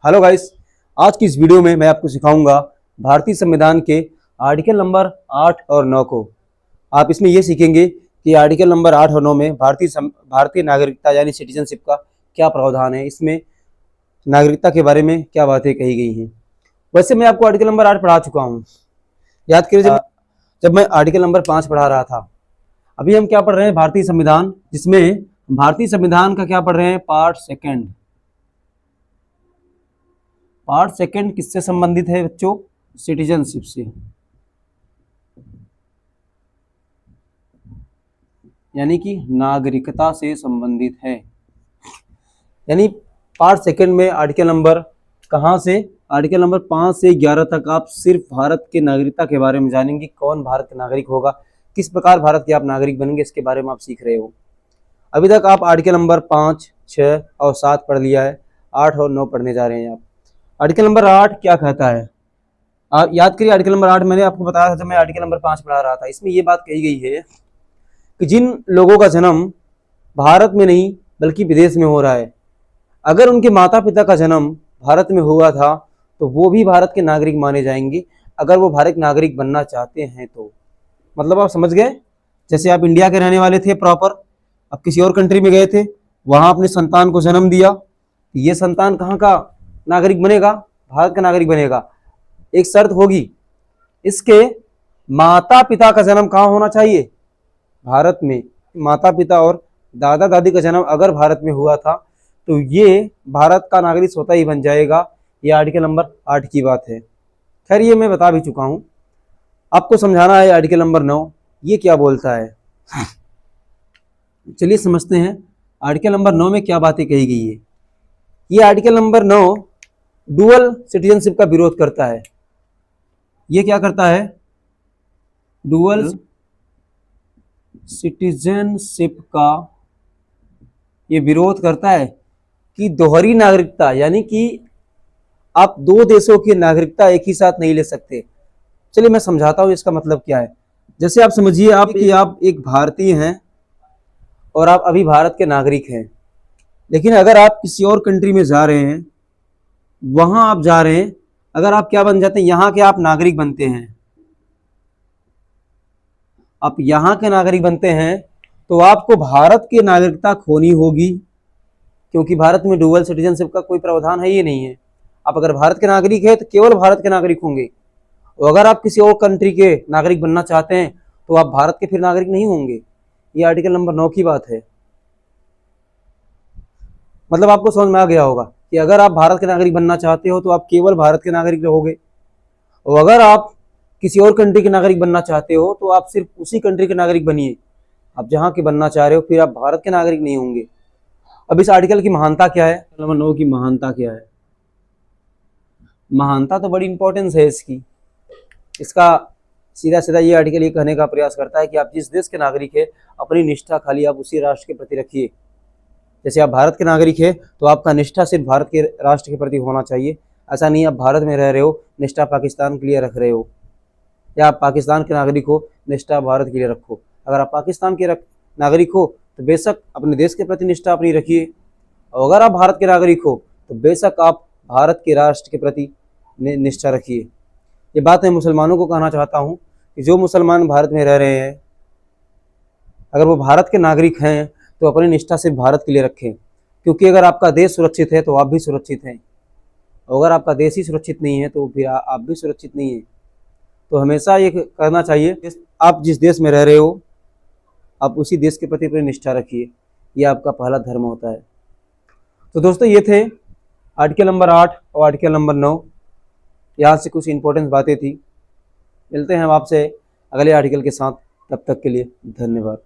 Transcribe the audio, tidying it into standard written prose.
Hello guys, आज की इस वीडियो में मैं आपको सिखाऊंगा भारतीय संविधान के आर्टिकल नंबर 8 और 9 को। आप इसमें ये सीखेंगे कि आर्टिकल नंबर 8 और 9 में भारतीय नागरिकता यानी सिटीजनशिप का क्या प्रावधान है, इसमें नागरिकता के बारे में क्या बातें कही गई हैं। वैसे मैं आपको आर्टिकल नंबर 8 पढ़ा चुका हूँ। याद करिए जब मैं आर्टिकल नंबर 5 पढ़ा रहा था। अभी हम क्या पढ़ रहे हैं? भारतीय संविधान, जिसमें भारतीय संविधान का क्या पढ़ रहे हैं? Part second. पार्ट सेकंड किससे संबंधित है बच्चों? सिटीजनशिप से, यानी कि नागरिकता से संबंधित है। यानी पार्ट सेकंड में आर्टिकल नंबर कहाँ से? आर्टिकल नंबर 5 से 11 तक आप सिर्फ भारत के नागरिकता के बारे में जानेंगे। कौन भारत का नागरिक होगा, किस प्रकार भारत के आप नागरिक बनेंगे, इसके बारे में आप सीख रहे हो। अभी तक आप आर्टिकल नंबर 5, 6 और 7 पढ़ लिया है। 8 और 9 पढ़ने जा रहे हैं आप। आर्टिकल नंबर 8 क्या कहता है? आप याद करिए, आर्टिकल नंबर 8 मैंने आपको बताया था जब मैं आर्टिकल नंबर 5 पढ़ा रहा था। इसमें यह बात कही गई है कि जिन लोगों का जन्म भारत में नहीं बल्कि विदेश में हो रहा है, अगर उनके माता पिता का जन्म भारत में हुआ था तो वो भी भारत के नागरिक माने जाएंगे, अगर वो भारत नागरिक बनना चाहते हैं तो। मतलब आप समझ गए? जैसे आप इंडिया के रहने वाले थे प्रॉपर, अब किसी और कंट्री में गए थे, वहां अपने संतान को जन्म दिया, ये संतान कहाँ का नागरिक बनेगा? भारत का नागरिक बनेगा। एक शर्त होगी, इसके माता पिता का जन्म कहाँ होना चाहिए? भारत में। माता पिता और दादा दादी का जन्म अगर भारत में हुआ था तो ये भारत का नागरिक स्वतः ही बन जाएगा। ये आर्टिकल नंबर 8 की बात है। खैर ये मैं बता भी चुका हूं, आपको समझाना है आर्टिकल नंबर 9 ये क्या बोलता है। चलिए समझते हैं आर्टिकल नंबर 9 में क्या बातें कही गई है। ये आर्टिकल नंबर 9 डुअल सिटीजनशिप का विरोध करता है। ये क्या करता है? डुअल सिटीजनशिप का ये विरोध करता है कि दोहरी नागरिकता, यानी कि आप दो देशों की नागरिकता एक ही साथ नहीं ले सकते। चलिए मैं समझाता हूं इसका मतलब क्या है। जैसे आप समझिए आप एक भारतीय हैं और आप अभी भारत के नागरिक हैं, लेकिन अगर आप किसी और कंट्री में जा रहे हैं, वहां आप जा रहे हैं, अगर आप क्या बन जाते हैं? यहां के आप नागरिक बनते हैं। आप यहां के नागरिक बनते हैं तो आपको भारत की नागरिकता खोनी होगी, क्योंकि भारत में डुअल सिटीजनशिप का कोई प्रावधान है ही नहीं है। आप अगर भारत के नागरिक हैं तो केवल भारत के नागरिक होंगे, और अगर आप किसी और कंट्री के नागरिक बनना चाहते हैं तो आप भारत के फिर नागरिक नहीं होंगे। ये आर्टिकल नंबर 9 की बात है। मतलब आपको समझ में आ गया होगा कि अगर आप भारत के नागरिक बनना चाहते हो तो आप केवल भारत के नागरिक रहोगे, और अगर आप किसी और कंट्री के नागरिक बनना चाहते हो तो आप सिर्फ उसी कंट्री के नागरिक बनिए, आप जहां के बनना चाह रहे हो, फिर आप भारत के नागरिक नहीं होंगे। अब इस आर्टिकल की महानता क्या है? नंबर 9 की महानता क्या है? महानता तो बड़ी इंपॉर्टेंस है इसकी। इसका सीधा सीधा ये आर्टिकल ये कहने का प्रयास करता है कि आप जिस देश के नागरिक है, अपनी निष्ठा खाली आप उसी राष्ट्र के प्रति रखिए। जैसे आप भारत के नागरिक है तो आपका निष्ठा सिर्फ भारत के राष्ट्र के प्रति होना चाहिए। ऐसा नहीं आप भारत में रह रहे हो, निष्ठा पाकिस्तान के लिए रख रहे हो, या आप पाकिस्तान के नागरिक हो, निष्ठा भारत के लिए रखो। अगर आप पाकिस्तान के नागरिक हो तो बेशक अपने देश के प्रति निष्ठा अपनी रखिए, और अगर आप भारत के नागरिक हो तो बेशक आप भारत के राष्ट्र के प्रति निष्ठा रखिए। ये बात मैं मुसलमानों को कहना चाहता हूँ कि जो मुसलमान भारत में रह रहे हैं, अगर वो भारत के नागरिक हैं तो अपनी निष्ठा सिर्फ भारत के लिए रखें, क्योंकि अगर आपका देश सुरक्षित है तो आप भी सुरक्षित हैं, और अगर आपका देश ही सुरक्षित नहीं है तो फिर आप भी सुरक्षित नहीं हैं। तो हमेशा ये करना चाहिए, आप जिस देश में रह रहे हो आप उसी देश के प्रति अपनी निष्ठा रखिए। ये आपका पहला धर्म होता है। तो दोस्तों ये थे आर्टिकल नंबर 8 और आर्टिकल नंबर 9। यहाँ से कुछ इंपॉर्टेंट बातें थी। मिलते हैं हम आपसे अगले आर्टिकल के साथ, तब तक के लिए धन्यवाद।